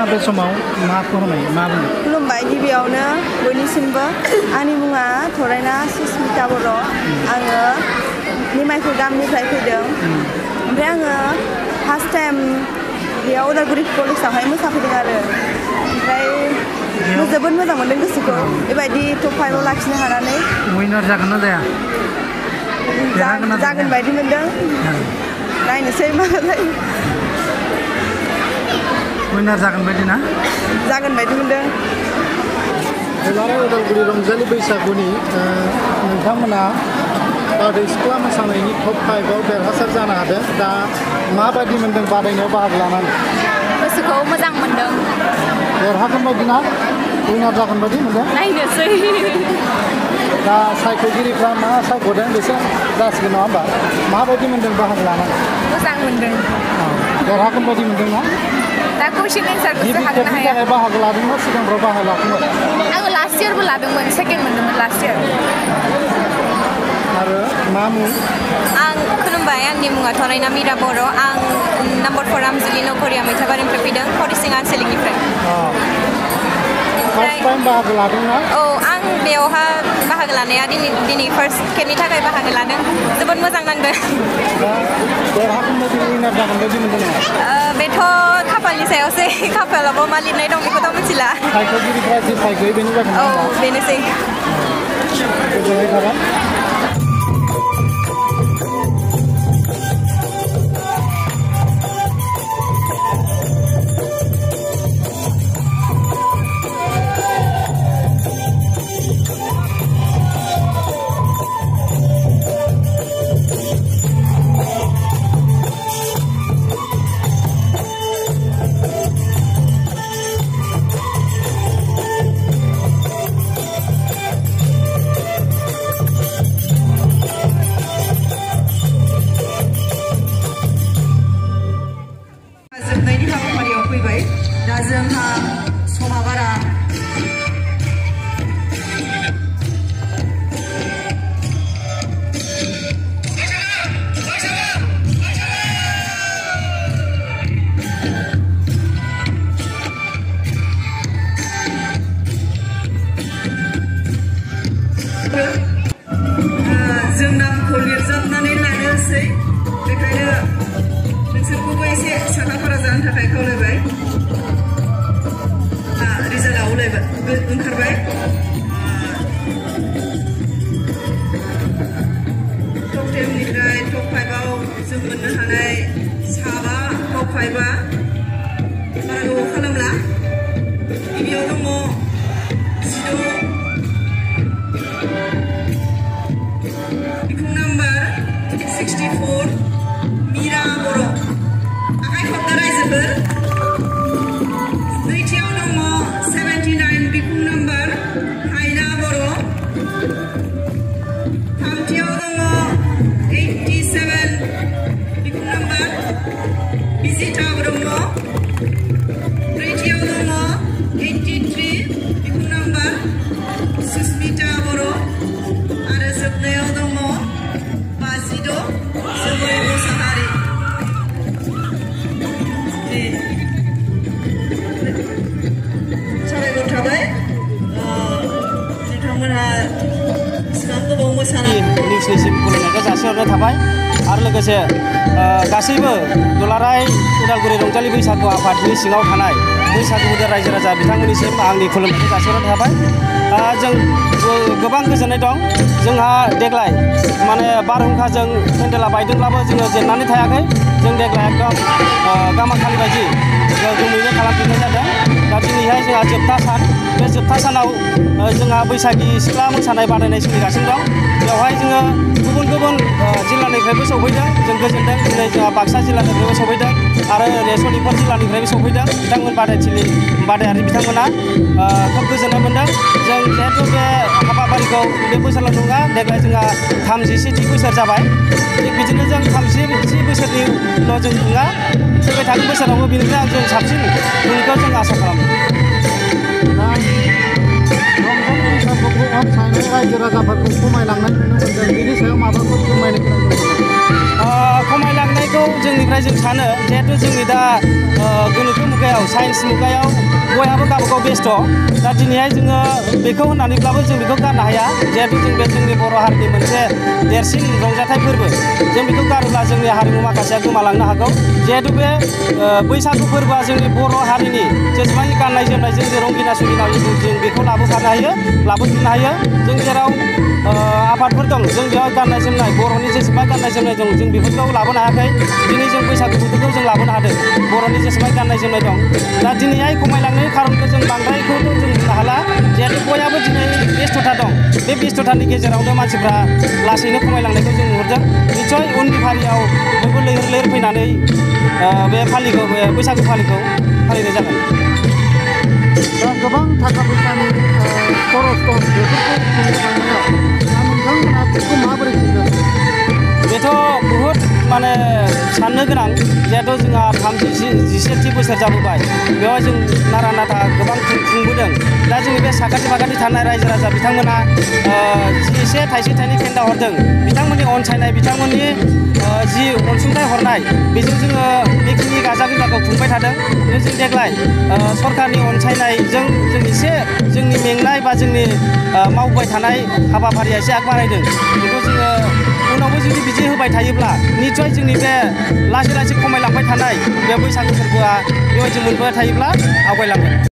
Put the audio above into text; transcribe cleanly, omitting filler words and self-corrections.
नोंथाङा बे समाव मा फोरमायो मा बुङो? खुलुमबाय गिबियावनो बयनिसिमबो आंनि मुङा थरायना सुस्मिता बर'। आङो निमायखौ गामिनिफ्राय फैदों। ओमफ्राय आङो फार्स्ट टाइम बेयाव उदालगुरि कलेजावहाय मोसाफैदों आरो ओमफ्राय जोबोद मोजां मोनदों गोसोखौ बेबायदि टप 5 आव लाखिनो हानानै। उइनार जागोन ना जाया? जागोन बायदि मोनदों। नायनोसै मा जायो। उइनार जागोन बायदि ना? जागोन बायदि मोनदों। दुलाराय उदालगुरि रंजालि बैसागुनि नोंथांमोना बारदै सिख्ला मोसानायनि टप 5 आव देरहासार जानो हादों। दा माबायदि मोनदों बादायनायाव बाहागो लानानै? गोसोखौ मोजां मोनदों। देरहागोन बायदि ना? उइनार जागोन बायदि मोनदों? नायनोसै। दा सायख'गिरिफ्रा मा सायख'दों बेसो जासिगोन नङा होमबा? माबायदि मोनदों बाहागो लानानै? मोजां मोनदों। देरहागोन बायदि मोनदों ना? दा कुइसन एन्सारखौसो हागोन ना हाया? थाखाय बाहागो लादोंमोन सिगांफ्राव बाहागो लादोंमोन? आङो लास्ट इयारबो लादोंमोन, सेकेन्ड मोनदोंमोन लास्ट इयार। आरो मा मुं? आं खुलुमबाय, आंनि मुङा थरायना मिरा बर'। आं नम्बर 4 आमजुलि नखरिया मैथाबारिनिफ्राय फैदों, हरिसिं आनसलिकनिफ्राय। फार्स्ट टाइम बाहागो लादोंना? औ, आं बेयावहा बाहागो लानाया दिनै फार्स्ट खेबनि थाखाय बाहागो लादों। जोबोद मोजां नांदों। देरहागोन बायदि उइनार जागोन बायदि मोनदों नामा? बेथ' खाफालनि सायावसै, खाफालावबो मा लिरनाय दं बेखौथ' मिथिला। सायख'गिरिफ्रा जि सायख'यो बेनो जागोन। औ, बेनोसै। गोजोननाय थाबाय। जोबनायनि हाबाफारियाव फैबाय। दा जोंहा समा बारा जों नामखौ लिरजाबनानै लानोसै। बेखायनो नोंसोरखौबो एसे साखाफारा जानो थाखाय खावलायबाय। रिजाल्टआ ओंखारबाय। टप 10 निफ्राय टप 5 आव जों मोननो हानाय साबा टप 5 आ बारा गोबाव खालामला। गिबियाव दङ 16 बिखुं नाम्बार 64 मिरा बर'। आखाइ खबदो रायजोफोर। नैथियाव दङ 79 बिखुं नाम्बार हायना बर'। थामथियाव दङ 87 बिखुं नाम्बार बिजिता ब्रह्म। ब्रैथियाव दङ 83 बिखुं नाम्बार सुस्मिता बर'। आरो जोबनायाव दङ 52 जोमै मोसाहारि। साबायखर थाबाय नोंथांमोनहा सिगां गोबाव मोसानाय निउसनिसिम खुलुमनायखौ जासिहरनाय थाबाय। आरो लोगोसे गासैबो दुलाराय उदालगुरि रंजालि बैसागु आफादनि सिङाव थानाय बैसागु बोथोर रायजो राजा बिथांमोननिसिम आंनि खुलुमनायखौ जासिहरनाय थाबाय। जों गोबां गोजोननाय दं। जोंहा देग्लाय माने बारहुंखाजों पेन्डेला बायदोंब्लाबो जोङो जेननानै थायाखै। जों देग्लाय एकदम गामाखालि बायदि जमैनो खालामफिननाय जादों। दा दिनैहाय जोंहा जोबथा सान। बे जोबथा सानाव जोंहा बैसागि सिख्ला मोसानाय बादायनाय सोलिगासिनो दं। बेवहाय जोङो गुबुन गुबुन जिल्लानिफ्रायबो सौफैदों। जों गोजोनदों। दिनै जोंहा बाक्सा जिल्लानिफ्रायबो सौफैदों आरो ओरै सनितपुर जिल्लानिफ्रायबो सौफैदों। बिथांमोन बादायारि बिथांमोना खोब गोजोननाय मोनदों। जों जिहेतु बे हाबाफारिखौ बे बोसोराव नङा, देग्लाय जोंहा 37थि बोसोर जाबाय। थिग बिदिनो जों 37थि बोसोरनि उनाव जों नङा, फैबाय थागोन बोसोरावबो बेनिफ्राय जों साबसिन मोनगोनखौ जों आसा खालामो। रायजो राजाफोरखौ खमायलांनाय नुनो मोनदों। बेनि सायाव माबाफोर फोरमायनो गोनां दं नामा? खमायलांनायखौ जोंनिफ्राय जों सानो जिहेथु जोंनि दा गोनोखो मुगायाव साइन्स मुगायाव बयहाबो गावबागाव बेस्थ' दा दिनैहाय जोङो बेखौ होननानैब्लाबो जों बेखौ गारनो हाया जिहेथु जों बे जोंनि बर' हारिनि मोनसे देरसिन रंजाथाइ फोरबो जों बेखौ गारोब्ला जोंनि हारिमु माखासेया गोमालांनो हागौ जिहेतु बे बैसागु फोरबोआ जोंनि बर' हारिनि जेसेबांखि गाननाय जोमनाय जोंनि रंगिना संगिना जों बेखौ लाबोफानो हायो लाबोफिननो हायो जों जेराव आफादफोर दं जों बेयाव गाननाय जोमनाय बर'नि जेसेबां गाननाय जोमनाय दं जों बेफोरखौ लाबोनो हायाखै दिनै जों बैसागु बोथोरखौ जों लाबोनो हादों बर'नि जेसेबां गाननाय जोमनाय दं दा दिनैहाय खमायलांनायनि खारनखौ जों बांद्रायखौथ' जों बुंनो हाला जिहेतु बयहाबो दिनै बेस्थ'था दं बे बेस्थ'थानि गेजेरावनो मानसिफ्रा लासैनो खमायलांनायखौ जों नुहुरदों निस्सय उननि फारियाव बयबो लैहोर लैहोर फैनानै बे फालिखौ बैसागु फालिखौ फालिनाय जागोन दा गोबां थाखा फैसानि खरस दं बेफोरखौ खुंलांनायाव दा नोंथांमोना बेखौ माबोरै खुंदों बेथ' बुहुद माने साननो गोनां जिहेथु जोंहा 37 बोसोर जाबोबाय बेवहाय जों नारा नाथा गोबां खुंबोदों दा जोंनि बे साखाथि फाखाथि थानाय रायजो राजा बिथांमोना जि एसे थाइसे थाइनै खेन्दा हरदों बिथांमोननि अनसायनाय बिथांमोननि जि अनसुंथाइ हरनाय बेजों जोङो बेखिनि गाजा गोमजाखौ खुंबाय थादों जों देग्लाय सरकारनि अनसायनायजों जों एसे जोंनि मेंनाय बा जोंनि मावबाय थानाय हाबाफारिया एसे आग बारायदों बेखौ जोङो उनावबो जुदि बिदि होबाय थायोब्ला निस्सय जोंनि बे लासै लासै खमायलांबाय थानाय बे बैसागु फोरबोआ बेबायदि मोनबाय थायोब्ला आवगायलांगोन